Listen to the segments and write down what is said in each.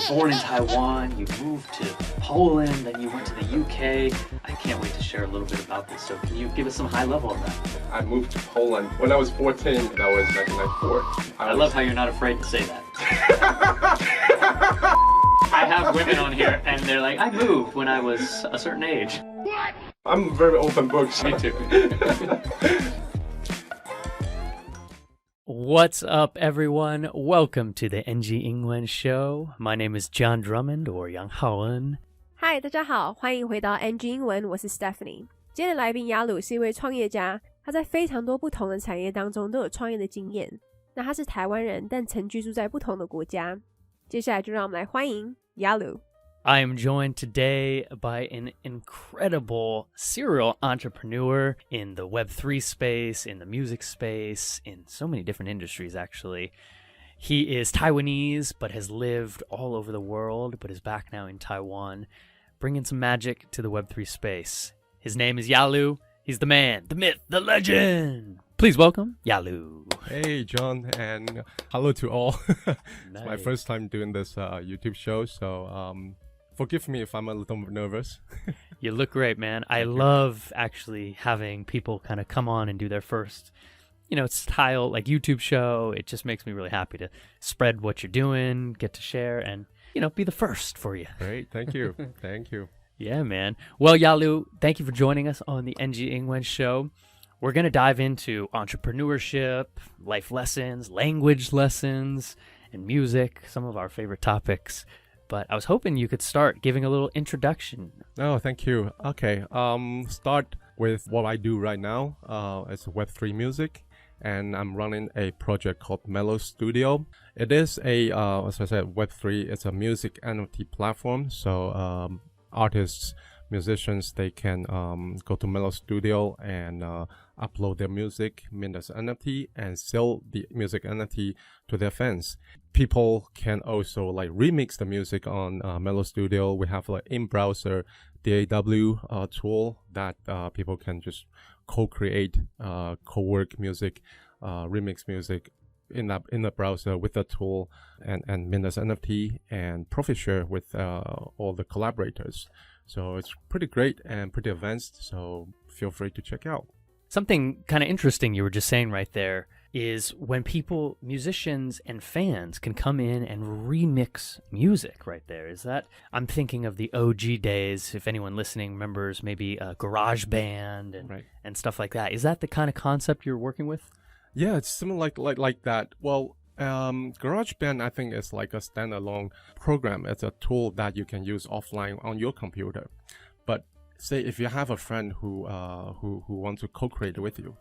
born in Taiwan, you moved to Poland, then you went to the UK. I can't wait to share a little bit about this. So can you give us some high level of that? I moved to Poland when I was 14. That was 1994. I love how you're not afraid to say that. I have women on here and they're like, I moved when I was a certain age. What? I'm a very open book. Me too. What's up, everyone? Welcome to the NG 英文 Show. My name is John Drummond, or Yang Haoen. Hi, 大家好，欢迎回到 NG 英文，我是 Stephanie。今天的来宾Yalu是一位创业家，他在非常多不同的产业当中都有创业的经验。那他是台湾人，但曾居住在不同的国家。接下来就让我们来欢迎Yalu。I am joined today by an incredible serial entrepreneur in the Web3 space, in the music space, in so many different industries, actually. He is Taiwanese, but has lived all over the world, but is back now in Taiwan, bringing some magic to the Web3 space. His name is Yalu. He's the man, the myth, the legend. Please welcome Yalu. Hey, John, and hello to all. It's Nice. my first time doing this YouTube show, so forgive me if I'm a little nervous. You look great, man. I love actually having people kind of come on and do their first, style, like YouTube show. It just makes me really happy to spread what you're doing, get to share, and, be the first for you. Great, thank you. Thank you. Yeah, man. Well, Yalu, thank you for joining us on the NG English Show. We're going to dive into entrepreneurship, life lessons, language lessons, and music, some of our favorite topics. But I was hoping you could start giving a little introduction. Oh, thank you. Okay, start with what I do right now. It's Web3 music, and I'm running a project called Melos Studio. It is as I said, Web3. It's a music NFT platform. So artists, musicians, they can go to Melos Studio and upload their music, mint as NFT, and sell the music NFT to their fans. People can also remix the music on Melos Studio. We have in-browser DAW tool that people can just co-create, co-work music, remix music in the browser with the tool and mint as NFT and profit share with all the collaborators. So it's pretty great and pretty advanced, so feel free to check out. Something kind of interesting you were just saying right there is when people, musicians and fans can come in and remix music right there. Is that, I'm thinking of the OG days, if anyone listening remembers maybe a garage band and stuff like that. Is that the kind of concept you're working with? Yeah, it's similar like that. Well, GarageBand, I think, is like a standalone program. It's a tool that you can use offline on your computer. But say if you have a friend who wants to co-create with you,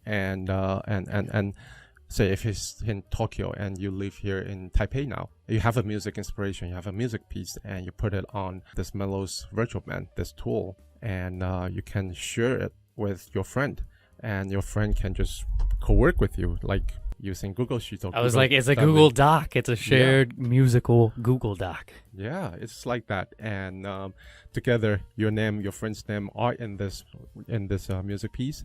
and say if he's in Tokyo and you live here in Taipei now, you have a music inspiration, you have a music piece, and you put it on this Melos virtual band, this tool, and you can share it with your friend, and your friend can just co-work with you, like using Google Sheets. I was like, it's a Google Doc. It's a shared musical Google Doc. Yeah, it's like that. And together, your name, your friend's name are in this music piece,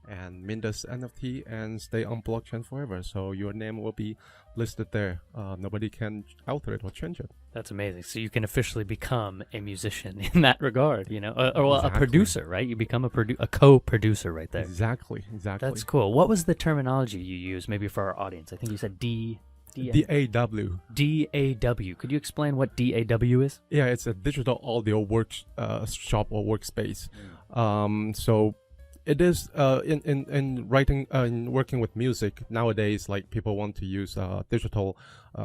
and mint as NFT and stay on blockchain forever. So your name will be listed there. Nobody can alter it or change it. That's amazing. So you can officially become a musician in that regard, or Exactly. a producer, right? You become a co-producer right there. Exactly. That's cool. What was the terminology you used maybe for our audience? I think you said DAW. DAW. Could you explain what DAW is? Yeah, it's a digital audio workshop or workspace. So it is in writing in working with music nowadays. Like people want to use digital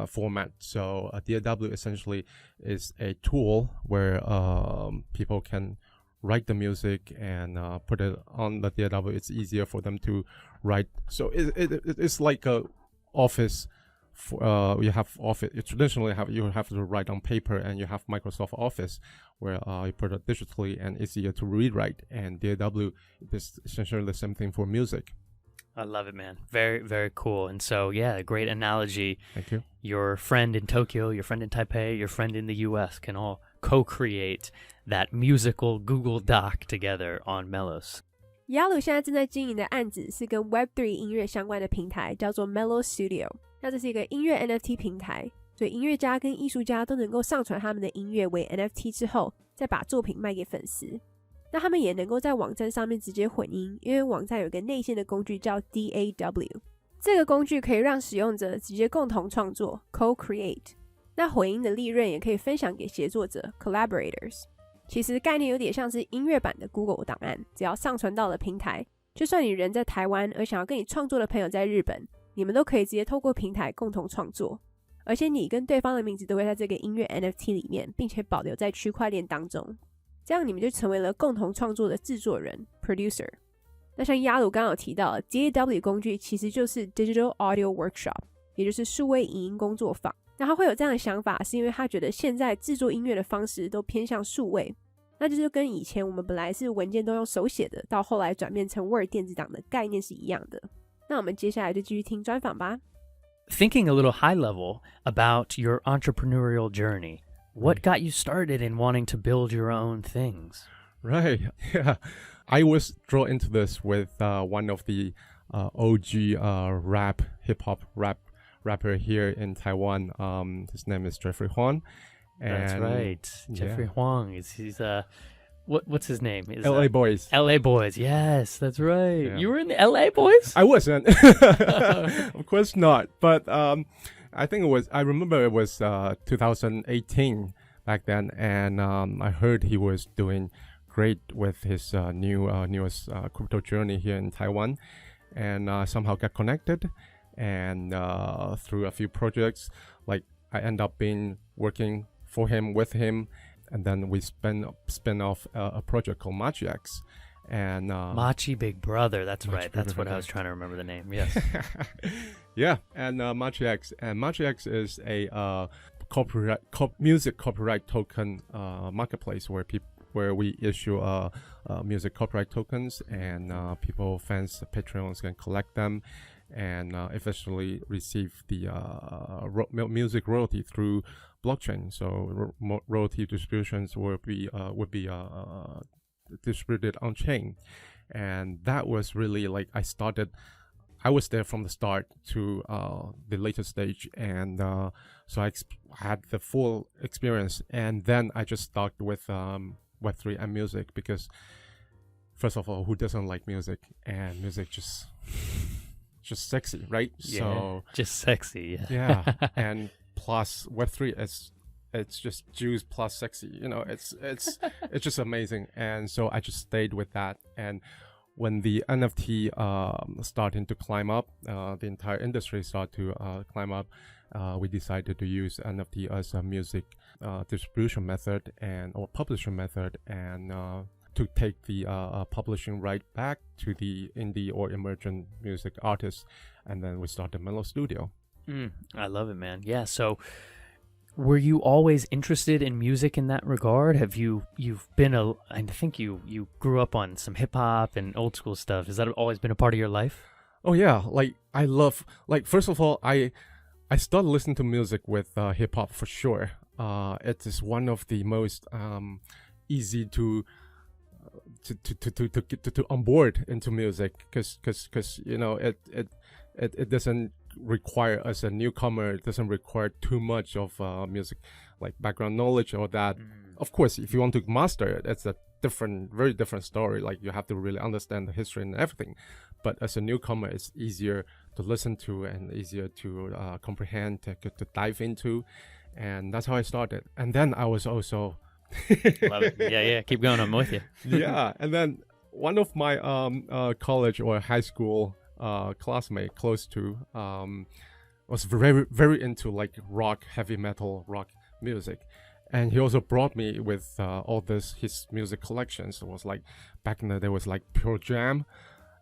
format. So DAW essentially is a tool where people can write the music and put it on the DAW. It's easier for them to write. So it's like a office. You have office. You have to write on paper, and you have Microsoft Office, where you put it digitally and easier to rewrite. And DAW is essentially the same thing for music. I love it, man. Very, very cool. And so, yeah, a great analogy. Thank you. Your friend in Tokyo, your friend in Taipei, your friend in the US can all co-create that musical Google Doc together on Melos. Yalu 现在正在经营的案子是跟 Web3 音乐相关的平台，叫做 Melos Studio。那这是一个音乐 NFT 平台，所以音乐家跟艺术家都能够上传他们的音乐为 NFT 之后，再把作品卖给粉丝。那他们也能够在网站上面直接混音，因为网站有一个内建的工具叫 DAW， 这个工具可以让使用者直接共同创作 Co-create， 那混音的利润也可以分享给协作者 Collaborators。 其实概念有点像是音乐版的 Google 档案，只要上传到了平台，就算你人在台湾而想要跟你创作的朋友在日本，你们都可以直接透过平台共同创作，而且你跟对方的名字都会在这个音乐 NFT 里面，并且保留在区块链当中，这样你们就成为了共同创作的制作人 Producer。 那像Yalu刚刚有提到的 DAW 工具其实就是 Digital Audio Workshop， 也就是数位影音工作坊。那他会有这样的想法是因为他觉得现在制作音乐的方式都偏向数位，那就是跟以前我们本来是文件都用手写的，到后来转变成 Word 电子档的概念是一样的。那我们接下来就继续听专访吧。 Thinking a little high level about your entrepreneurial journey, what got you started in wanting to build your own things? Right. Yeah. I was drawn into this with one of the OG hip hop rapper here in Taiwan. His name is Jeffrey Huang. That's right. Jeffrey Huang. He's what's his name? LA Boys. LA Boys. Yes, that's right. Yeah. You were in the LA Boys? I wasn't. Of course not. But I think I remember it was 2018 back then, and I heard he was doing great with his newest crypto journey here in Taiwan, and somehow got connected, and through a few projects, like I end up working for him, with him, and then we spin off a project called MachiX. And Machi Big Brother, that's Machi right. Big That's what Brother. I was trying to remember the name. Yes. Yeah, and MachiX. And MachiX is a music copyright token marketplace where we issue music copyright tokens, and fans, Patreons can collect them and eventually receive the music royalty through blockchain. So royalty distributions would be distributed on chain, and that was really like I was there from the start to the later stage, and so I had the full experience. And then I just started with Web3 and music, because first of all, who doesn't like music? And music just sexy, right? Yeah, so just sexy. Yeah. And plus Web3 it's just juice plus sexy, it's just amazing. And so I just stayed with that. And when the NFT starting to climb up, the entire industry started to climb up, we decided to use NFT as a music distribution method or publishing method, and to take the publishing right back to the indie or emergent music artists. And then we started Melos Studio. I love it, man. Yeah, so were you always interested in music in that regard? You've been I think you grew up on some hip hop and old school stuff. Has that always been a part of your life? Oh yeah, I love, first of all, I started listening to music with hip hop for sure. It is one of the most easy to onboard into music, because it doesn't require, as a newcomer, it doesn't require too much of music like background knowledge or that. Of course, if you want to master it, it's a very different story. Like, you have to really understand the history and everything. But as a newcomer, it's easier to listen to and easier to comprehend, to dive into. And that's how I started. And then I was also Love it. Yeah, keep going, I'm with you. Yeah. And then one of my college or high school classmate close to was very, very into like heavy metal rock music. And he also brought me with all his music collections. It was like, back in the day, was like Pure Jam.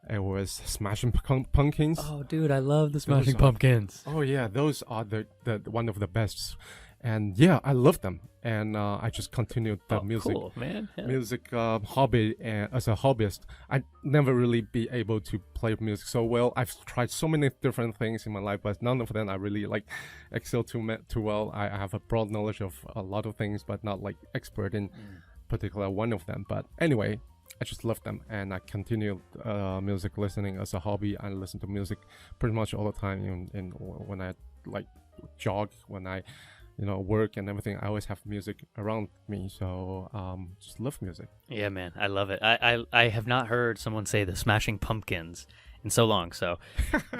It was Smashing Pumpkins. Oh, dude, I love the Smashing Pumpkins. Oh yeah, those are the one of the best. And yeah, I love them. And I just continued the music, cool, man. Yeah. music hobby. And as a hobbyist, I never really be able to play music so well. I've tried so many different things in my life, but none of them I really like excel too well. I have a broad knowledge of a lot of things, but not like expert in particular one of them. But anyway, I just love them, and I continued music listening as a hobby. I listen to music pretty much all the time, even when I like jog, when I work and everything, I always have music around me. So just love music. Yeah, man, I love it. I have not heard someone say the Smashing Pumpkins in so long. So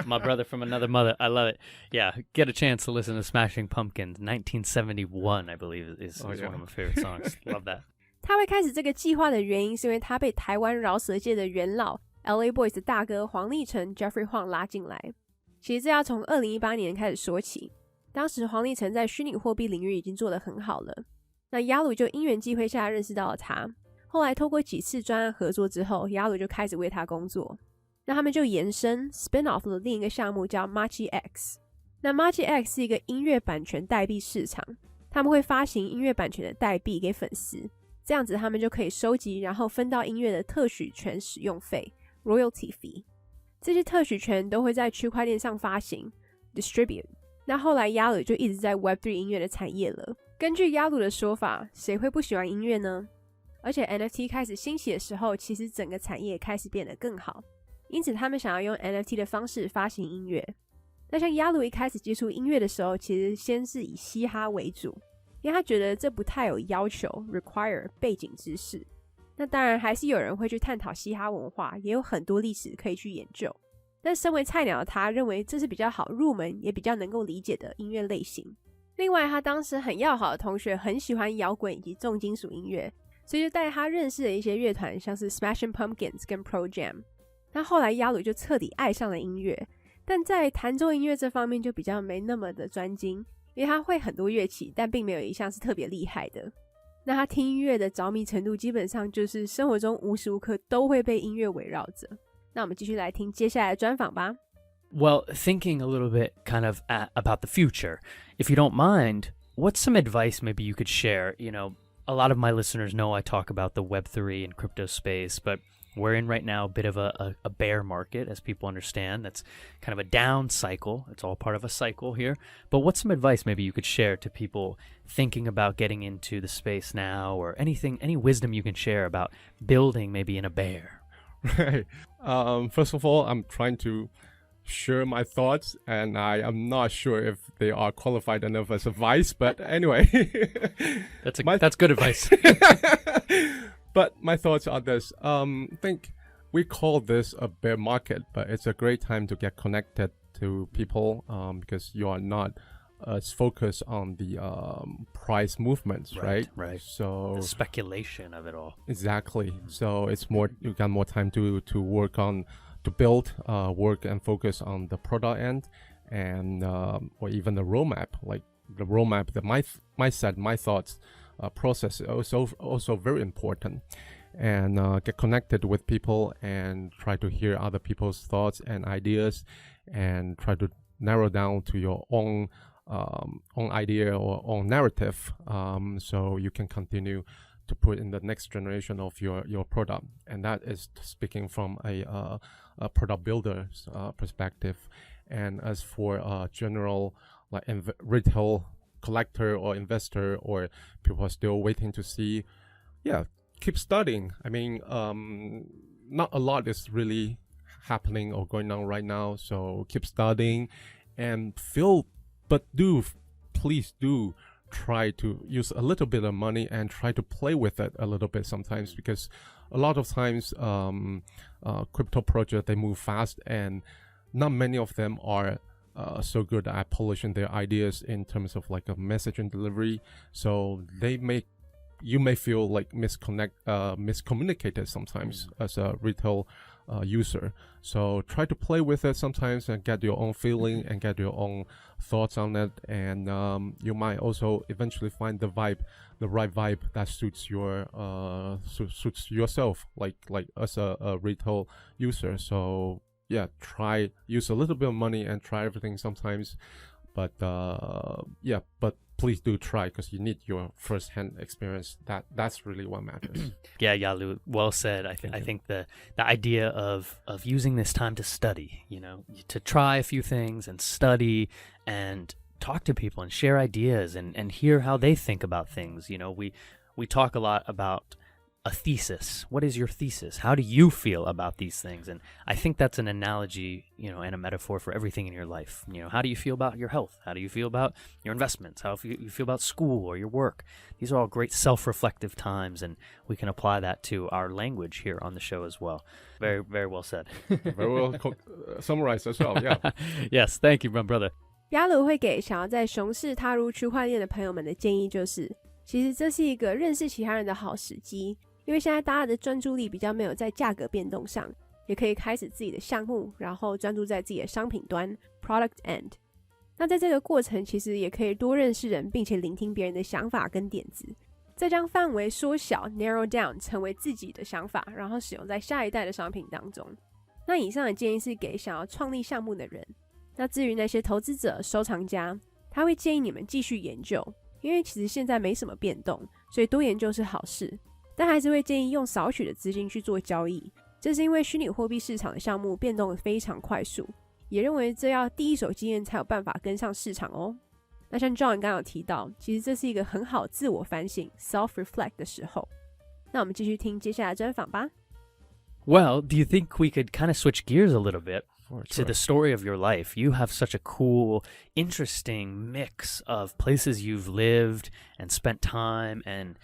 my brother from another mother, I love it. Yeah, get a chance to listen to Smashing Pumpkins. 1971, I believe, is one of my favorite songs. Love that. 他会开始这个计划的原因，是因为他被台湾饶舌界的元老 LA Boys 的大哥黄立成 Jeffrey Huang 拉进来。其实这要从2018年开始说起，当时黄立成在虚拟货币领域已经做得很好了。那雅鲁就因缘际会下认识到了他，后来透过几次专案合作之后，雅鲁就开始为他工作。那他们就延伸 spin off 了另一个项目叫 Machi X。那 Machi X 是一个音乐版权代币市场，他们会发行音乐版权的代币给粉丝，这样子他们就可以收集然后分到音乐的特许权使用费 royalty fee。 这些特许权都会在区块链上发行 distribute。 那后来Yalu就一直在 Web3 音乐的产业了。根据Yalu的说法，谁会不喜欢音乐呢？而且 NFT 开始兴起的时候，其实整个产业开始变得更好，因此他们想要用 NFT 的方式发行音乐。那像Yalu一开始接触音乐的时候，其实先是以嘻哈为主，因为他觉得这不太有要求 require 背景知识。那当然还是有人会去探讨嘻哈文化，也有很多历史可以去研究，但身为菜鸟的他认为这是比较好入门也比较能够理解的音乐类型。另外他当时很要好的同学很喜欢摇滚以及重金属音乐，所以就带他认识了一些乐团，像是 Smashing Pumpkins 跟 Pro Jam。 那后来Yalu就彻底爱上了音乐，但在弹奏音乐这方面就比较没那么的专精，因为他会很多乐器，但并没有一项是特别厉害的。那他听音乐的着迷程度基本上就是生活中无时无刻都会被音乐围绕着。那我们继续来听接下来的专访吧。 Well, thinking a little bit kind of about the future, if you don't mind, what's some advice maybe you could share? You know, a lot of my listeners know I talk about the Web3 and crypto space, but we're in right now a bit of a bear market, as people understand. That's kind of a down cycle. It's all part of a cycle here. But what's some advice maybe you could share to people thinking about getting into the space now, or any wisdom you can share about building maybe in a bear? Right. First of all, I'm trying to share my thoughts, and I am not sure if they are qualified enough as advice, but anyway. That's good advice. But my thoughts are this. I think we call this a bear market, but it's a great time to get connected to people because you are not as focused on the price movements, right? Right. So the speculation of it all. Exactly. So it's more, you got more time to work on, to build, work and focus on the product end, and or even the roadmap, like the roadmap, the mindset, my thoughts. Process is also very important, and get connected with people and try to hear other people's thoughts and ideas, and try to narrow down to your own idea or own narrative, so you can continue to put in the next generation of your product. And that is speaking from a product builder's perspective. And as for general like retail collector or investor, or people are still waiting to see, keep studying. I mean, not a lot is really happening or going on right now, so keep studying and please do try to use a little bit of money and try to play with it a little bit sometimes, because a lot of times crypto projects, they move fast, and not many of them are so good at polishing their ideas in terms of like a message and delivery. So you may feel like miscommunicated sometimes as a retail user. So try to play with it sometimes and get your own feeling and get your own thoughts on it, and you might also eventually find the right vibe that suits yourself, like as a retail user. So use a little bit of money and try everything sometimes, but please do try, because you need your first-hand experience. That's really what matters. Yeah, Yalu, well said. I think the idea of using this time to study, to try a few things and study and talk to people and share ideas and hear how they think about things. We talk a lot about a thesis. What is your thesis? How do you feel about these things? And I think that's an analogy, and a metaphor for everything in your life. How do you feel about your health? How do you feel about your investments? How do you feel about school or your work? These are all great self-reflective times, and we can apply that to our language here on the show as well. Very, very well said. Very well summarized as well, yeah. Yes, thank you, my brother. 雅鲁会给想要在熊市踏入区块链的朋友们的建议就是，其实这是一个认识其他人的好时机，因为现在大家的专注力比较没有在价格变动上，也可以开始自己的项目，然后专注在自己的商品端 product end。那在这个过程其实也可以多认识人，并且聆听别人的想法跟点子，再将范围缩小 narrow down 成为自己的想法，然后使用在下一代的商品当中。那以上的建议是给想要创立项目的人。那至于那些投资者、收藏家，他会建议你们继续研究，因为其实现在没什么变动，所以多研究是好事。但还是会建议用少许的资金去做交易，这是因为虚拟货币市场的项目变动得非常快速，也认为这要第一手经验才有办法跟上市场哦。那像 John 刚刚有提到，其实这是一个很好自我反省 self-reflect 的时候。那我们继续听接下来的专访吧。Well, do you think we could kind of switch gears a little bit to Sure. the story of your life? You have such a cool, interesting mix of places you've lived and spent time and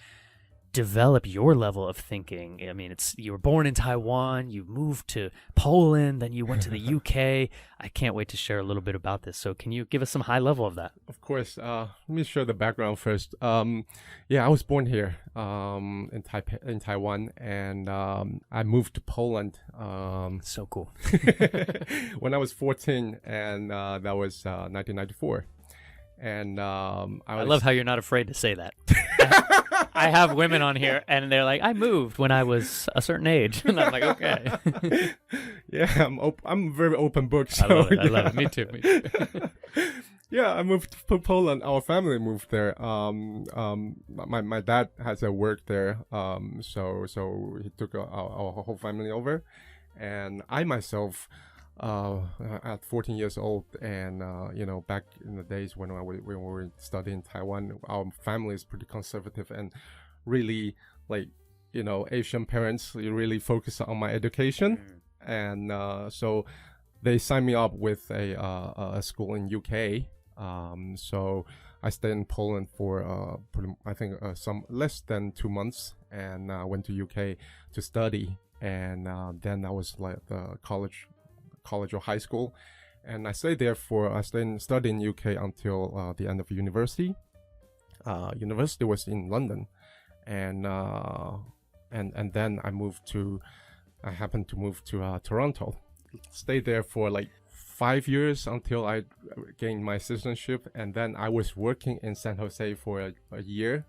develop your level of thinking. I mean, you were born in Taiwan, you moved to Poland, then you went to the UK. I can't wait to share a little bit about this. So can you give us some high level of that? Of course. Let me share the background first. Yeah, I was born here in Taiwan, and I moved to Poland. So cool. When I was 14, and that was 1994. And I love how you're not afraid to say that. I have women on here, and they're like, I moved when I was a certain age. And I'm like, okay. Yeah, I'm a very open book. So, I love it. Me too. Yeah, I moved to Poland. Our family moved there. My dad has a work there. So he took our whole family over, and I myself, at 14 years old, and back in the days when we were studying in Taiwan, our family is pretty conservative and really, like, Asian parents really focus on my education, and so they signed me up with a school in UK. So I stayed in Poland for I think some less than 2 months, and went to UK to study, and then I was like college or high school, and I stayed studying in UK until the end of university. University was in London, and then I happened to move to Toronto. Stayed there for like 5 years until I gained my citizenship, and then I was working in San Jose for a year,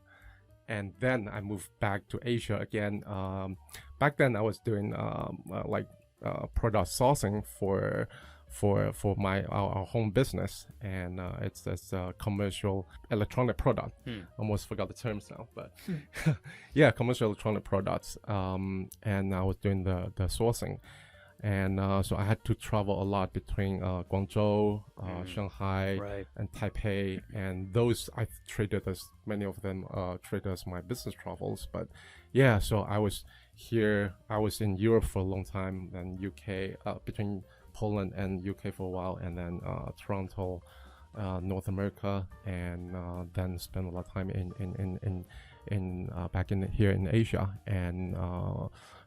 and then I moved back to Asia again. Back then I was doing product sourcing for our home business, and it's a commercial electronic product. Almost forgot the terms now, but yeah, commercial electronic products. And I was doing the sourcing, and so I had to travel a lot between Guangzhou, Shanghai, right, and Taipei, and those I treated as many of them treated as my business travels. But yeah, so I was in Europe for a long time, then UK, between Poland and UK for a while, and then Toronto, North America, and then spent a lot of time in back here in Asia. And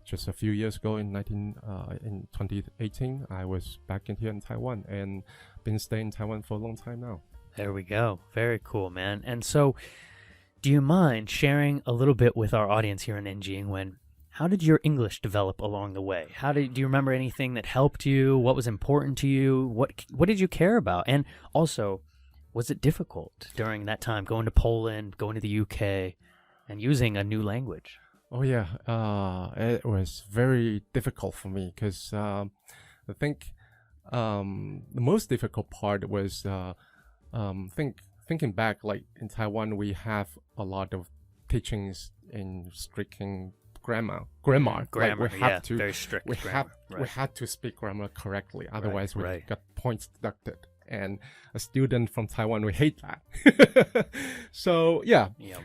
just a few years ago, in 2018, I was back in here in Taiwan, and been staying in Taiwan for a long time now. There we go. Very cool, man. And so, do you mind sharing a little bit with our audience here in NG Ingwen? How did your English develop along the way? Do you remember anything that helped you? What was important to you? What did you care about? And also, was it difficult during that time, going to Poland, going to the UK, and using a new language? Oh yeah, it was very difficult for me, because I think the most difficult part was thinking back. Like in Taiwan, we have a lot of teachings in striking grammar. Like we have to, very strict. We grammar, had to speak grammar correctly, otherwise we right. got points deducted. And a student from Taiwan, we hate that. So yeah, yeah.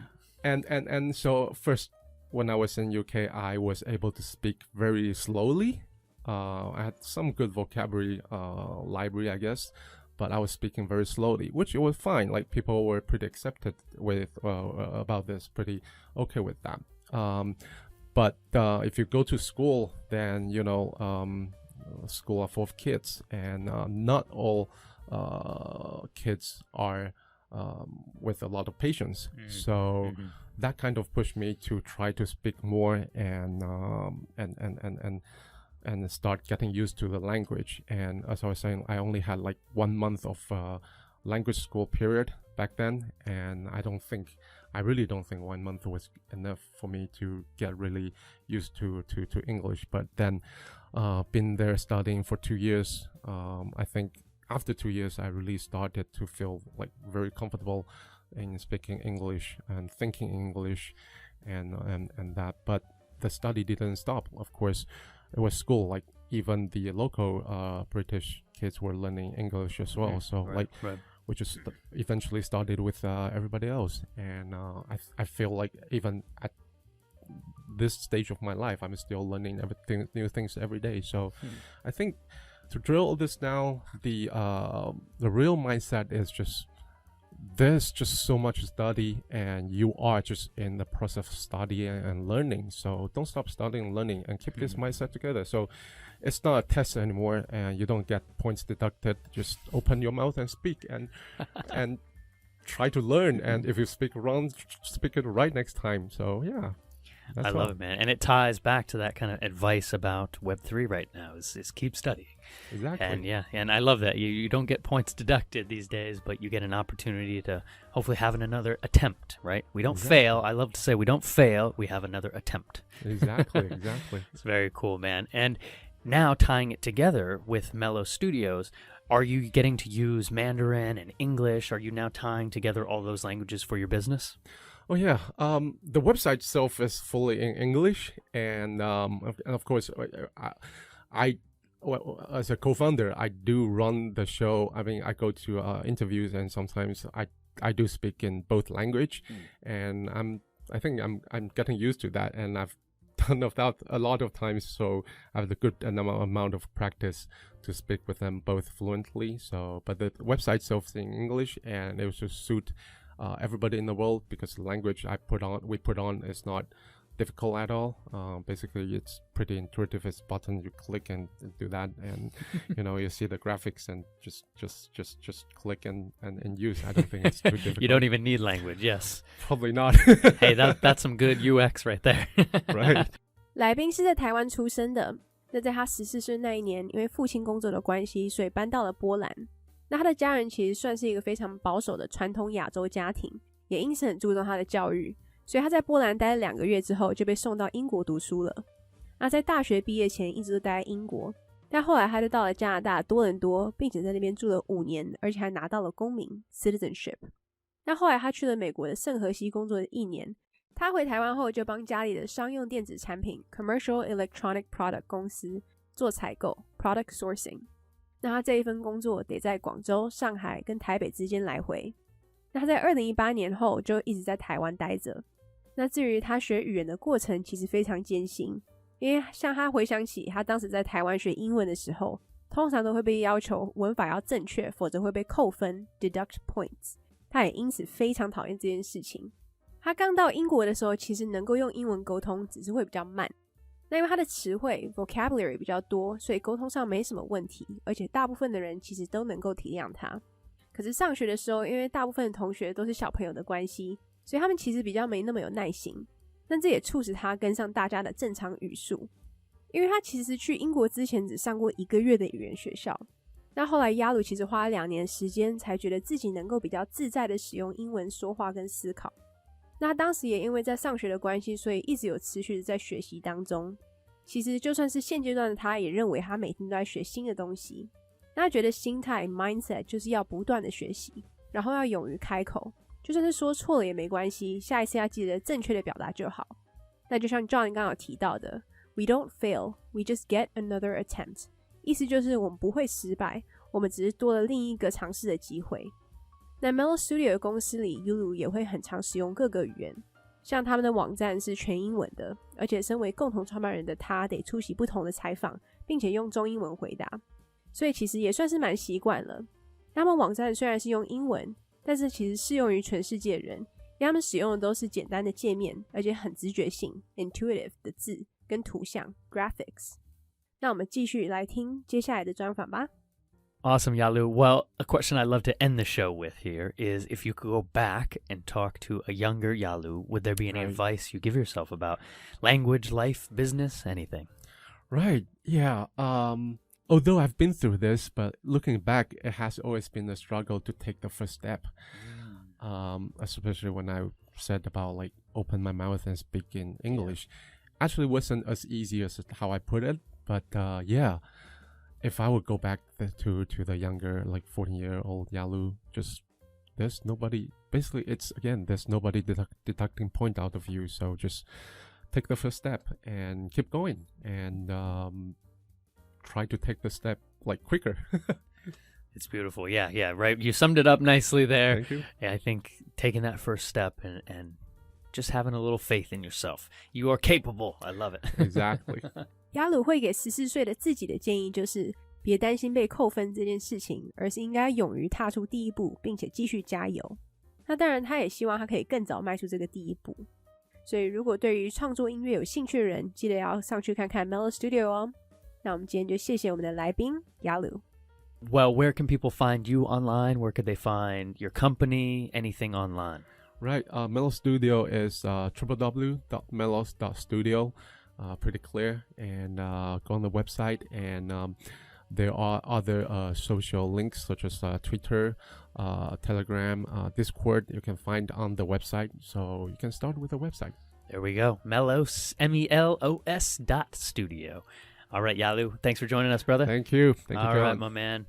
And so first, when I was in UK, I was able to speak very slowly. I had some good vocabulary library, I guess, but I was speaking very slowly, which it was fine. Like people were pretty accepted with about this, pretty okay with that. But if you go to school, then school are full of kids, and not all kids are with a lot of patience. So that kind of pushed me to try to speak more and start getting used to the language. And as I was saying, I only had like 1 month of language school period back then, and I really don't think 1 month was enough for me to get really used to English. But then been there studying for 2 years, I think after 2 years I really started to feel like very comfortable in speaking English and thinking English and that. But the study didn't stop. Of course, it was school, like even the local British kids were learning English as well. So we just eventually started with everybody else. And I feel like even at this stage of my life, I'm still learning new things every day. So I think to drill this down, the real mindset is just there's just so much study, and you are just in the process of studying and learning. So don't stop studying and learning, and keep this mindset together. So it's not a test anymore, and you don't get points deducted. Just open your mouth and speak, and try to learn. And if you speak wrong, speak it right next time. So yeah. I love it, man. And it ties back to that kind of advice about Web3 right now is keep studying. Exactly. And I love that. You don't get points deducted these days, but you get an opportunity to hopefully have another attempt, right? We don't fail. I love to say we don't fail. We have another attempt. Exactly. It's very cool, man. And now tying it together with Melos Studios, are you getting to use Mandarin and English? Are you now tying together all those languages for your business? Oh yeah, the website itself is fully in English, and of course, I as a co-founder, I do run the show. I mean, I go to interviews, and sometimes I do speak in both language, and I think I'm getting used to that, and I've done that a lot of times, so I have a good amount of practice to speak with them both fluently. So, but the website itself is in English, and it was to suit everybody in the world, because the language we put on is not difficult at all. Basically, it's pretty intuitive. It's button you click and do that, and you see the graphics and just click and use. I don't think it's too difficult. You don't even need language. Yes, probably not. Hey, that's some good UX right there. Right. 来宾是在台湾出生的，那在他14岁那一年，因为父亲工作的关系，所以搬到了波兰。那他的家人其实算是一个非常保守的传统亚洲家庭，也因此很注重他的教育，所以他在波兰待了2个月之后就被送到英国读书了。那在大学毕业前一直都待在英国，但后来他就到了加拿大多伦多，并且在那边住了5年，而且还拿到了公民 citizenship。那后来他去了美国的圣荷西工作了1年，他回台湾后就帮家里的商用电子产品 Commercial Electronic Product 公司做采购 Product Sourcing。那他这一份工作得在广州、上海跟台北之间来回。那他在2018年后就一直在台湾待着。那至于他学语言的过程其实非常艰辛，因为像他回想起他当时在台湾学英文的时候，通常都会被要求文法要正确，否则会被扣分 deduct points。他也因此非常讨厌这件事情。他刚到英国的时候，其实能够用英文沟通，只是会比较慢。那因为他的词汇 vocabulary 比较多，所以沟通上没什么问题，而且大部分的人其实都能够体谅他。可是上学的时候，因为大部分的同学都是小朋友的关系，所以他们其实比较没那么有耐心，但这也促使他跟上大家的正常语速。因为他其实去英国之前只上过1个月的语言学校，那后来Yalu其实花了2年时间才觉得自己能够比较自在的使用英文说话跟思考。那当时也因为在上学的关系，所以一直有持续的在学习当中。其实就算是现阶段的他，也认为他每天都在学新的东西。那他觉得心态 mindset 就是要不断的学习，然后要勇于开口，就算是说错了也没关系，下一次要记得正确的表达就好。那就像 John 刚刚有提到的 We don't fail, we just get another attempt， 意思就是我们不会失败，我们只是多了另一个尝试的机会。那 Melos Studio 的公司里 Yalu 也会很常使用各个语言，像他们的网站是全英文的，而且身为共同创办人的他得出席不同的采访，并且用中英文回答，所以其实也算是蛮习惯了。他们网站虽然是用英文，但是其实适用于全世界人，因为他们使用的都是简单的界面，而且很直觉性 intuitive 的字跟图像 graphics。 那我们继续来听接下来的专访吧。Awesome, Yalu. Well, a question I'd love to end the show with here is if you could go back and talk to a younger Yalu, would there be any advice you give yourself about language, life, business, anything? Right. Yeah. Although I've been through this, but looking back, it has always been a struggle to take the first step. Especially when I said about like open my mouth and speak in English. Actually wasn't as easy as how I put it, but yeah. If I would go back to the younger, like 14-year-old Yalu, just there's nobody, basically it's, again, there's nobody deducting point out of you. So just take the first step and keep going and try to take the step like quicker. It's beautiful. Yeah, right. You summed it up nicely there. Thank you. Yeah, I think taking that first step and just having a little faith in yourself. You are capable. I love it. Exactly. 雅鲁会给14岁的自己的建议就是别担心被扣分这件事情，而是应该勇于踏出第一步，并且继续加油。那当然他也希望他可以更早迈出这个第一步，所以如果对于创作音乐有兴趣的人，记得要上去看看 Melos Studio 哦。那我们今天就谢谢我们的来宾雅鲁。Well, where can people find you online? Where could they find your company? Anything online? Right. Melos Studio is www.melos.studio. Pretty clear. And go on the website. And there are other social links such as Twitter, Telegram, Discord you can find on the website. So you can start with the website. There we go. Melos, MELOS.studio. All right, Yalu, thanks for joining us, brother. Thank you. Thank you, All John. right, my man.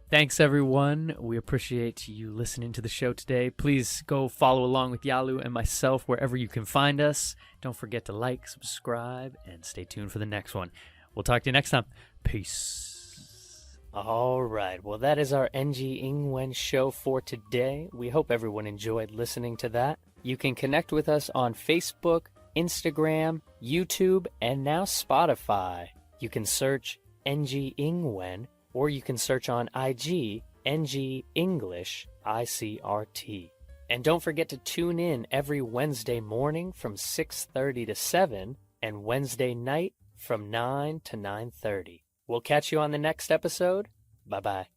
Thanks, everyone. We appreciate you listening to the show today. Please go follow along with Yalu and myself wherever you can find us. Don't forget to like, subscribe, and stay tuned for the next one. We'll talk to you next time. Peace. All right. Well, that is our NG Ingwen show for today. We hope everyone enjoyed listening to that. You can connect with us on Facebook, Instagram, YouTube, and now Spotify. You can search NG Ingwen, or you can search on IG, NG English, ICRT. And don't forget to tune in every Wednesday morning from 6:30 to 7, and Wednesday night from 9 to 9:30. We'll catch you on the next episode. Bye-bye.